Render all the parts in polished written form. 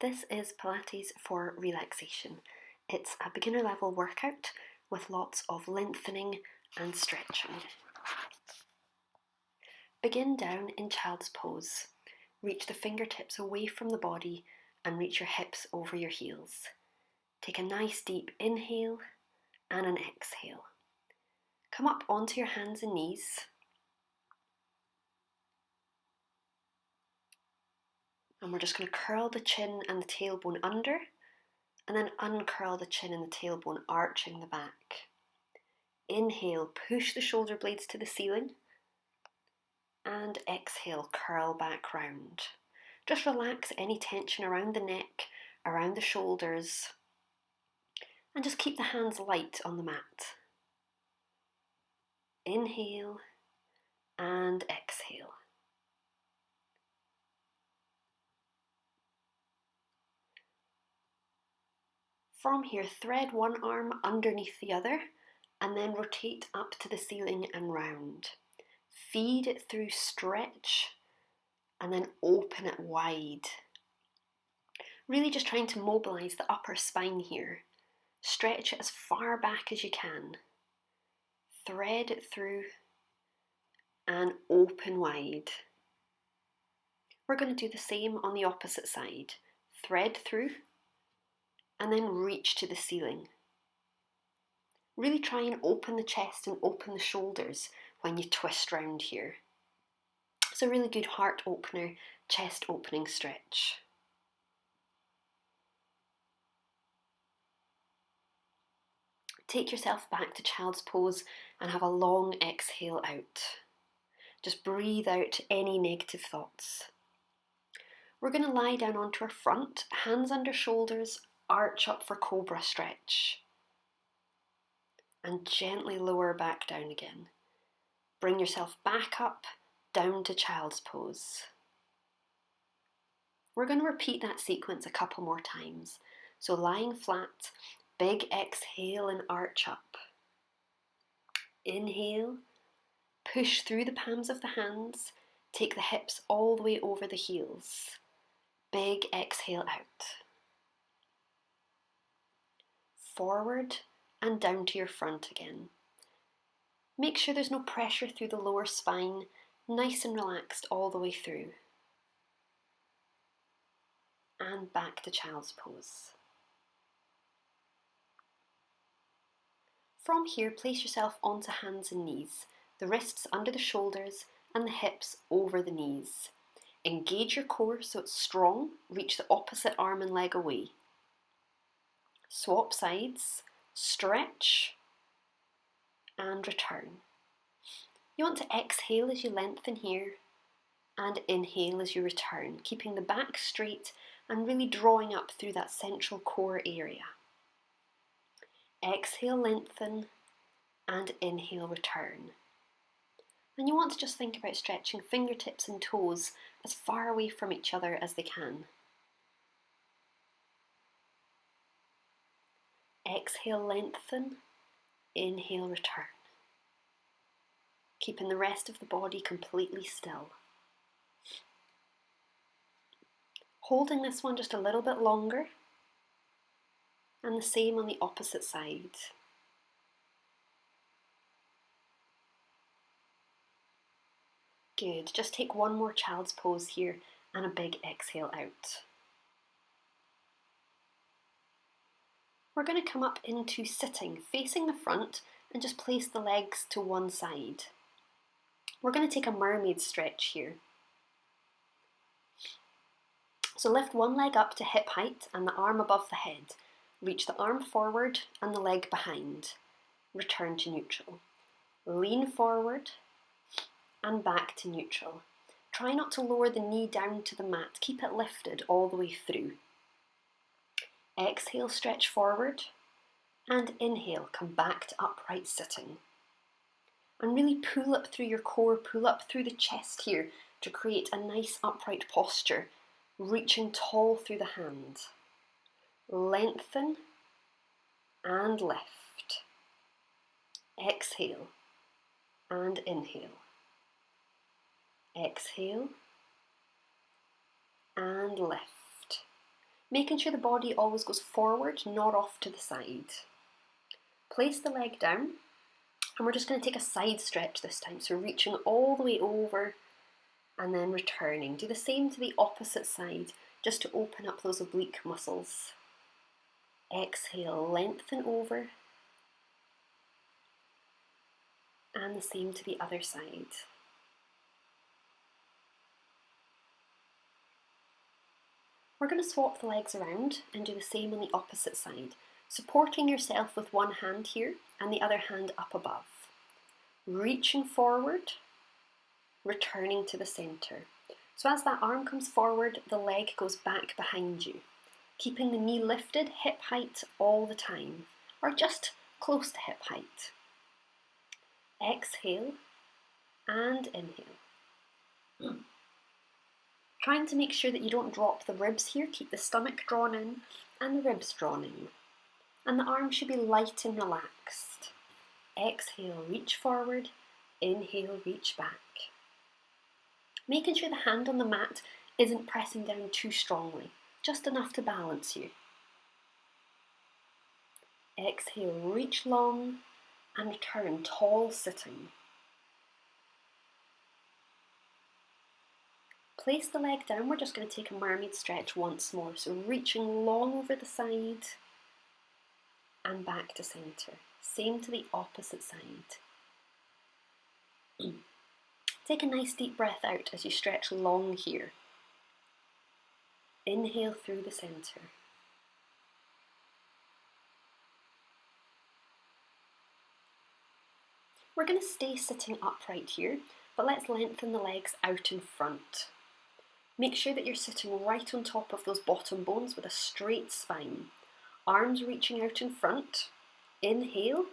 This is Pilates for relaxation. It's a beginner level workout with lots of lengthening and stretching. Begin down in child's pose. Reach the fingertips away from the body and reach your hips over your heels. Take a nice deep inhale and an exhale. Come up onto your hands and knees. And we're just going to curl the chin and the tailbone under, and then uncurl the chin and the tailbone, arching the back. Inhale, push the shoulder blades to the ceiling, and exhale, curl back round. Just relax any tension around the neck, around the shoulders, and just keep the hands light on the mat. Inhale and exhale. From here, thread one arm underneath the other and then rotate up to the ceiling and round. Feed it through stretch and then open it wide. Really just trying to mobilise the upper spine here. Stretch it as far back as you can. Thread it through and open wide. We're going to do the same on the opposite side. Thread through and then reach to the ceiling. Really try and open the chest and open the shoulders when you twist round here. It's a really good heart opener, chest opening stretch. Take yourself back to child's pose and have a long exhale out. Just breathe out any negative thoughts. We're going to lie down onto our front, hands under shoulders, arch up for Cobra Stretch. And gently lower back down again. Bring yourself back up, down to child's pose. We're going to repeat that sequence a couple more times. So lying flat, big exhale and arch up. Inhale, push through the palms of the hands, take the hips all the way over the heels. Big exhale out. Forward and down to your front again. Make sure there's no pressure through the lower spine, nice and relaxed all the way through. And back to child's pose. From here, place yourself onto hands and knees, the wrists under the shoulders and the hips over the knees. Engage your core so it's strong, reach the opposite arm and leg away. Swap sides, stretch, and return. You want to exhale as you lengthen here, and inhale as you return, keeping the back straight and really drawing up through that central core area. Exhale, lengthen, and inhale, return. And you want to just think about stretching fingertips and toes as far away from each other as they can. Exhale, lengthen, inhale, return. Keeping the rest of the body completely still. Holding this one just a little bit longer, and the same on the opposite side. Good, just take one more child's pose here and a big exhale out. We're going to come up into sitting, facing the front, and just place the legs to one side. We're going to take a mermaid stretch here. So lift one leg up to hip height and the arm above the head. Reach the arm forward and the leg behind. Return to neutral. Lean forward and back to neutral. Try not to lower the knee down to the mat. Keep it lifted all the way through. Exhale, stretch forward, and inhale, come back to upright sitting. And really pull up through your core, pull up through the chest here to create a nice upright posture, reaching tall through the hands. Lengthen and lift. Exhale and inhale. Exhale and lift. Making sure the body always goes forward, not off to the side. Place the leg down, and we're just going to take a side stretch this time, so reaching all the way over and then returning. Do the same to the opposite side, just to open up those oblique muscles. Exhale, lengthen over, and the same to the other side. We're going to swap the legs around and do the same on the opposite side, supporting yourself with one hand here and the other hand up above. Reaching forward, returning to the centre. So as that arm comes forward, the leg goes back behind you, keeping the knee lifted, hip height all the time, or just close to hip height. Exhale and inhale. Trying to make sure that you don't drop the ribs here, keep the stomach drawn in and the ribs drawn in. And the arm should be light and relaxed. Exhale, reach forward, inhale, reach back. Making sure the hand on the mat isn't pressing down too strongly, just enough to balance you. Exhale, reach long and return, tall sitting. Place the leg down, we're just going to take a mermaid stretch once more, so reaching long over the side and back to centre. Same to the opposite side. Take a nice deep breath out as you stretch long here. Inhale through the centre. We're going to stay sitting upright here, but let's lengthen the legs out in front. Make sure that you're sitting right on top of those bottom bones with a straight spine. Arms reaching out in front. Inhale,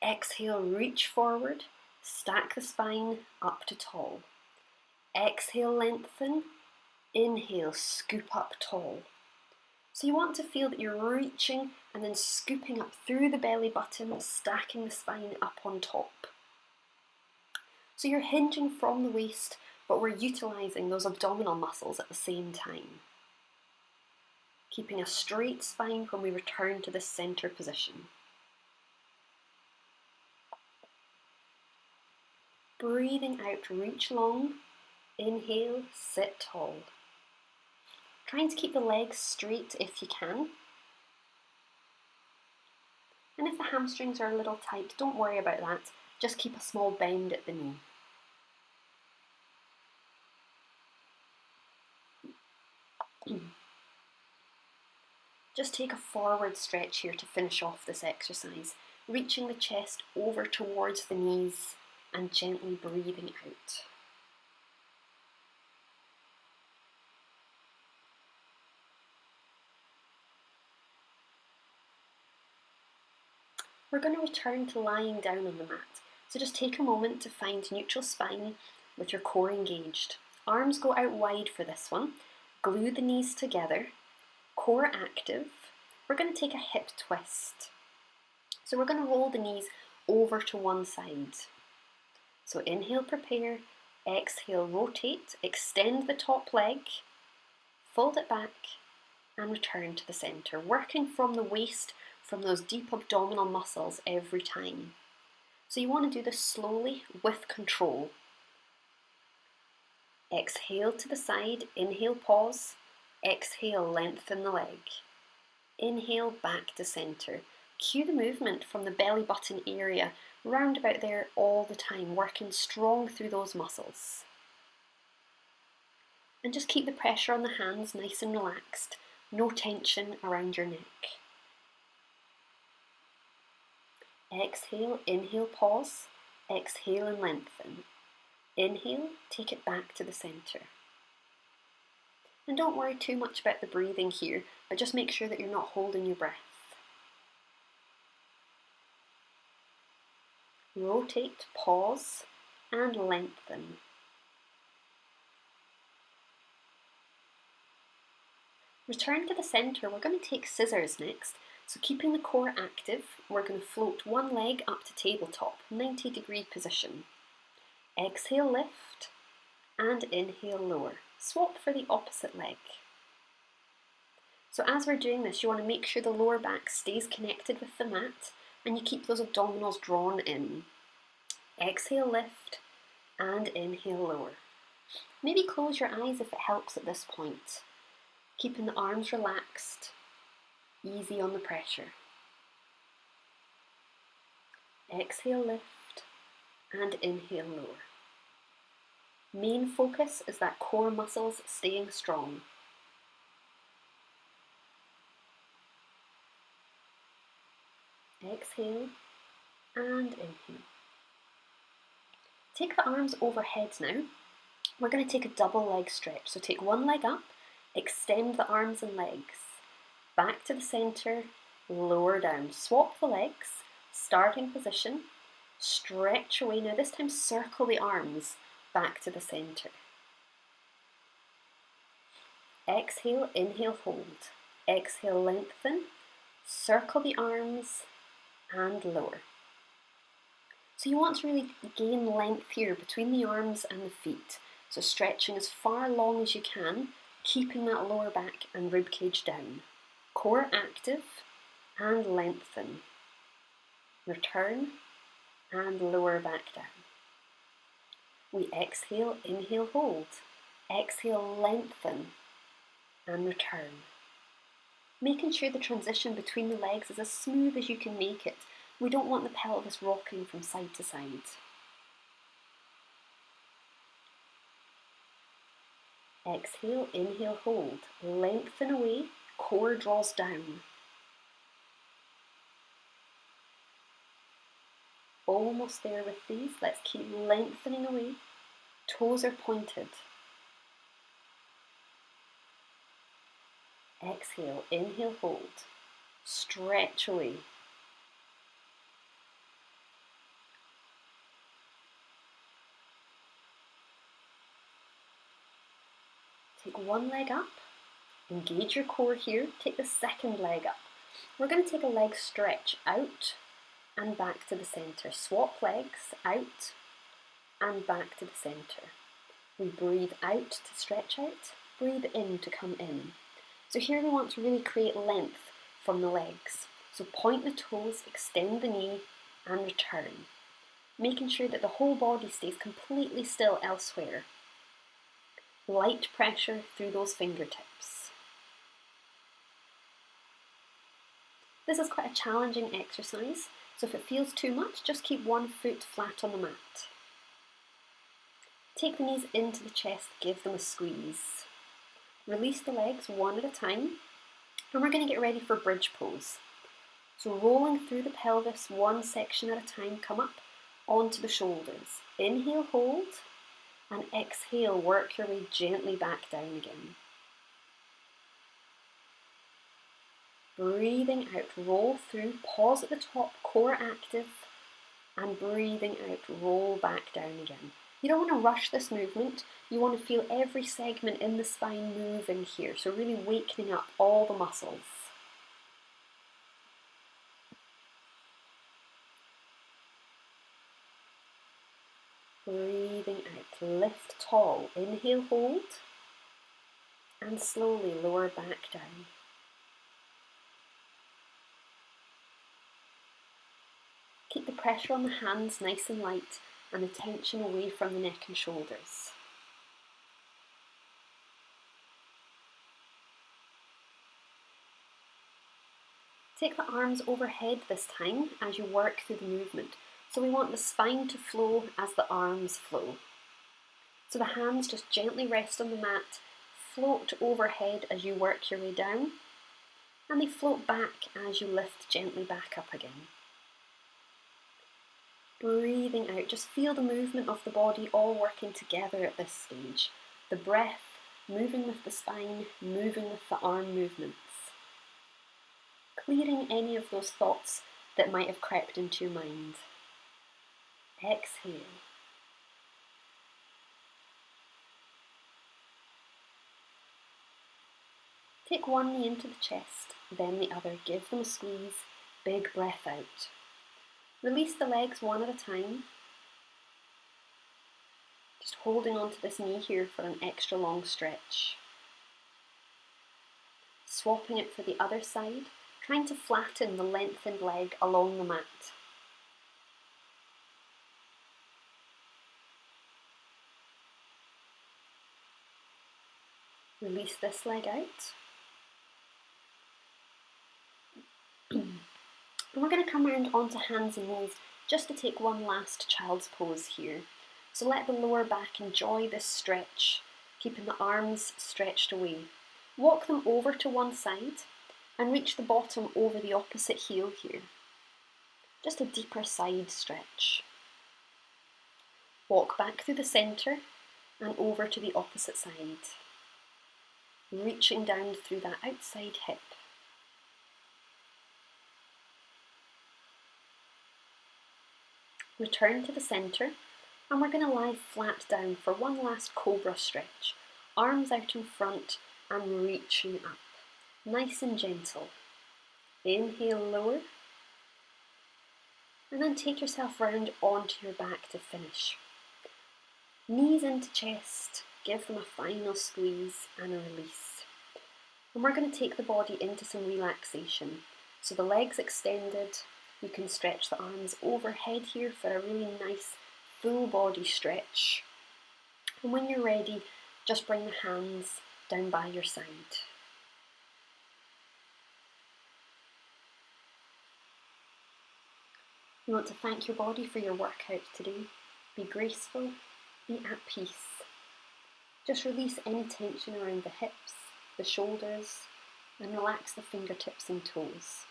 exhale, reach forward, stack the spine up to tall. Exhale, lengthen. Inhale, scoop up tall. So you want to feel that you're reaching and then scooping up through the belly button, stacking the spine up on top. So you're hinging from the waist, but we're utilising those abdominal muscles at the same time. Keeping a straight spine when we return to this centre position. Breathing out, reach long. Inhale, sit tall. Trying to keep the legs straight if you can. And if the hamstrings are a little tight, don't worry about that. Just keep a small bend at the knee. Just take a forward stretch here to finish off this exercise, reaching the chest over towards the knees and gently breathing out. We're going to return to lying down on the mat, so just take a moment to find neutral spine with your core engaged. Arms go out wide for this one, glue the knees together, core active. We're going to take a hip twist. So we're going to roll the knees over to one side. So inhale, prepare, exhale, rotate, extend the top leg, fold it back and return to the centre, working from the waist, from those deep abdominal muscles every time. So you want to do this slowly with control. Exhale to the side, inhale, pause, exhale, lengthen the leg. Inhale, back to centre. Cue the movement from the belly button area, round about there all the time, working strong through those muscles. And just keep the pressure on the hands nice and relaxed, no tension around your neck. Exhale, inhale, pause, exhale and lengthen. Inhale, take it back to the centre. And don't worry too much about the breathing here, but just make sure that you're not holding your breath. Rotate, pause, and lengthen. Return to the centre. We're going to take scissors next. So keeping the core active, we're going to float one leg up to tabletop, 90-degree position. Exhale, lift, and inhale, lower. Swap for the opposite leg. So as we're doing this, you want to make sure the lower back stays connected with the mat and you keep those abdominals drawn in. Exhale, lift, and inhale, lower. Maybe close your eyes if it helps at this point. Keeping the arms relaxed, easy on the pressure. Exhale, lift, and inhale, lower. Main focus is that core muscles staying strong. Exhale and inhale. Take the arms overhead now. We're going to take a double leg stretch. So take one leg up, extend the arms and legs, back to the center, lower down. Swap the legs, starting position, stretch away. Now this time circle the arms back to the center. Exhale, inhale, hold. Exhale, lengthen, circle the arms and lower. So you want to really gain length here between the arms and the feet. So stretching as far along as you can, keeping that lower back and rib cage down. Core active and lengthen. Return and lower back down. We exhale, inhale, hold. Exhale, lengthen and return. Making sure the transition between the legs is as smooth as you can make it. We don't want the pelvis rocking from side to side. Exhale, inhale, hold. Lengthen away, core draws down. Almost there with these. Let's keep lengthening away. Toes are pointed. Exhale, inhale, hold. Stretch away. Take one leg up, engage your core here, take the second leg up. We're going to take a leg stretch out and back to the centre. Swap legs, out and back to the centre. We breathe out to stretch out, breathe in to come in. So here we want to really create length from the legs. So point the toes, extend the knee and return. Making sure that the whole body stays completely still elsewhere. Light pressure through those fingertips. This is quite a challenging exercise, so if it feels too much, just keep one foot flat on the mat. Take the knees into the chest, give them a squeeze. Release the legs one at a time, and we're going to get ready for bridge pose. So rolling through the pelvis one section at a time, come up onto the shoulders. Inhale, hold. And exhale, work your way gently back down again. Breathing out, roll through, pause at the top, core active, and breathing out, roll back down again. You don't want to rush this movement, you want to feel every segment in the spine moving here, so really wakening up all the muscles. Breathing out, lift tall, inhale, hold, and slowly lower back down. Keep the pressure on the hands nice and light and the tension away from the neck and shoulders. Take the arms overhead this time as you work through the movement. So we want the spine to flow as the arms flow. So the hands just gently rest on the mat, float overhead as you work your way down, and they float back as you lift gently back up again. Breathing out, just feel the movement of the body all working together at this stage. The breath moving with the spine, moving with the arm movements. Clearing any of those thoughts that might have crept into your mind. Exhale. Take one knee into the chest, then the other. Give them a squeeze. Big breath out. Release the legs one at a time. Just holding onto this knee here for an extra long stretch. Swapping it for the other side, trying to flatten the lengthened leg along the mat. Release this leg out. And we're going to come around onto hands and knees just to take one last child's pose here. So let the lower back enjoy this stretch, keeping the arms stretched away. Walk them over to one side and reach the bottom over the opposite heel here. Just a deeper side stretch. Walk back through the centre and over to the opposite side. Reaching down through that outside hip. Return to the centre and we're going to lie flat down for one last Cobra Stretch. Arms out in front and reaching up. Nice and gentle. Inhale, lower. And then take yourself round onto your back to finish. Knees into chest. Give them a final squeeze and a release. And we're going to take the body into some relaxation. So the legs extended. You can stretch the arms overhead here for a really nice full body stretch. And when you're ready, just bring the hands down by your side. You want to thank your body for your workout today. Be graceful, be at peace. Just release any tension around the hips, the shoulders, and relax the fingertips and toes.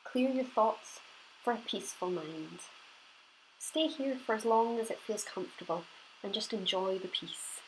Clear your thoughts for a peaceful mind. Stay here for as long as it feels comfortable and just enjoy the peace.